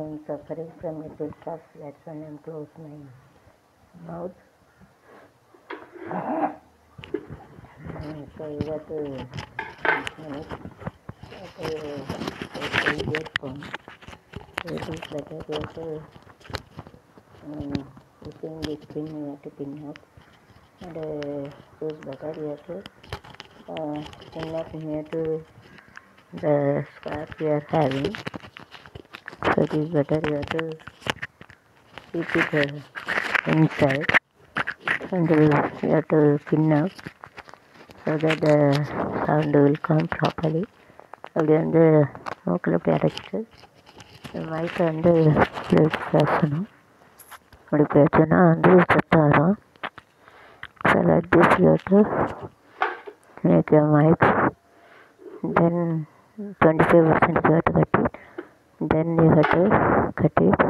I'm suffering from epic cough, that's when I'm close my mouth. So you got to minutes at earphone. It is better you have to using this pin you have to pin up, and it is better you have to pin up near to the scarf you are having. So it is better you have to keep it inside, and you have to pin up so that the sound will come properly. அப்படி வந்து மூக்கில் போய் அடைச்சிட்டு மைக்கை வந்து இப்படி பேசணும். அப்படி பேசினா வந்து சத்தம் வரும். So like this you have to make your mic. Then 25% you have to cut it. Then you have to cut it.